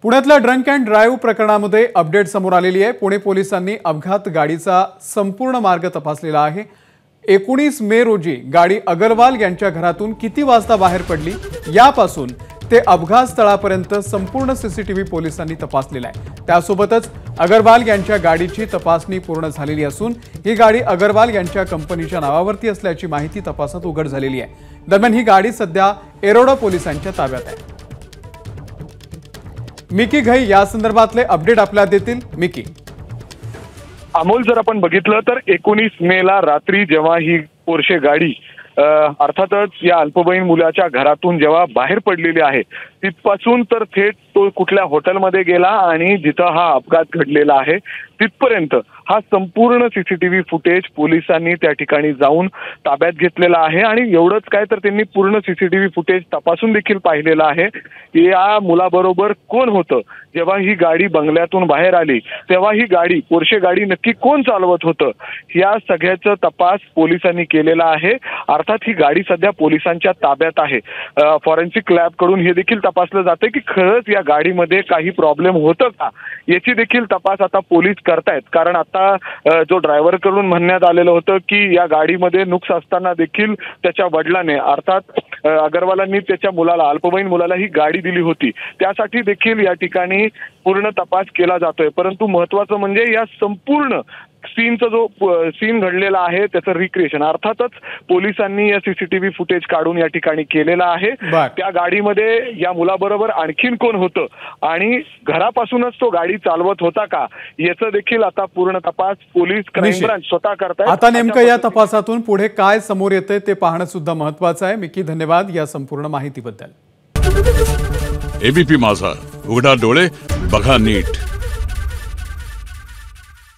पुण्यातल्या drunk and drive प्रकरणामध्ये update समोर आलेली आहे। पुणे पोलिसांनी अपघात गाडीचा संपूर्ण मार्ग तपासलेला आहे। 19 मे रोजी गाडी अगरवाल यांच्या घरातून किती वाजता बाहेर पडली यापासून ते अपघात स्थळापर्यंत संपूर्ण सीसीटीव्ही पोलिसांनी तपासलेला आहे। त्यासोबतच अगरवाल यांच्या गाडीची तपासणी पूर्ण झालेली असून ही गाडी अगरवाल यांच्या कंपनीच्या नावावरती असल्याची माहिती तपासात उघड झालेली आहे। दरम्यान ही गाडी सध्या एरोडा पोलिसांच्या ताब्यात आहे। मिकी घई या संदर्भातले अपडेट आपल्याला देतील। मिकी, अमोल, जर आपण बघितलं तर 19 मेला रात्री जेव्हा ही पोर्शे गाडी अर्थातच या अल्पवयीन मुलाच्या घरातून जेव्हा बाहेर पडलेली आहे तिथपासून तर थेट तो कुठल्या हॉटेलमध्ये गेला आणि जिथं हा अपघात घडलेला आहे तिथपर्यंत हा संपूर्ण सीसीटीव्ही फुटेज पोलिसांनी त्या ठिकाणी जाऊन ताब्यात घेतलेला आहे। आणि एवढंच काय तर त्यांनी पूर्ण सीसीटीव्ही फुटेज तपासून देखील पाहिलेलं आहे की या मुलाबरोबर कोण होतं, जेव्हा ही गाडी बंगल्यातून बाहेर आली तेव्हा ही गाडी पोर्शे गाडी नक्की कोण चालवत होतं या सगळ्याचा तपास पोलिसांनी केलेला आहे। अर्थात ही गाडी सध्या पोलिसांच्या ताब्यात आहे। फॉरेन्सिक लॅब कडून हे देखील तपासलं जाते की खरंच या गाडीमध्ये काही प्रॉब्लेम होतं का याची देखील तपास आता पोलीस करतायत। कारण आता जो ड्रायव्हर कडून म्हणण्यात आलेलं होतं की या गाडीमध्ये नुक्स असताना देखील त्याच्या वडिलांनी अर्थात अगरवालांनी त्याच्या मुलाला अल्पवयीन मुलाला ही गाडी दिली होती, त्यासाठी देखील या ठिकाणी पूर्ण तपास केला जातोय। परंतु महत्त्वाचं म्हणजे या संपूर्ण सीनचा जो सीन घडलेला आहे त्याचं रिक्रिएशन अर्थातच पोलिसांनी या सीसीटीव्ही फुटेज काढून या ठिकाणी केलेला आहे। त्या गाडीमध्ये या मुलाबरोबर आणखीन कोण होतं आणि घरापासूनच तो गाडी चालवत होता का याचं देखील आता पूर्ण तपास पोलीस क्राईम ब्रांच स्वतः करतायत। आता नेमकं या तपासातून पुढे काय समोर येतंय ते पाहणं सुद्धा महत्त्वाचं आहे। मिकी, धन्यवाद या संपूर्ण माहितीबद्दल। एबीपी माझा, उघडा डोळे बघा नीट।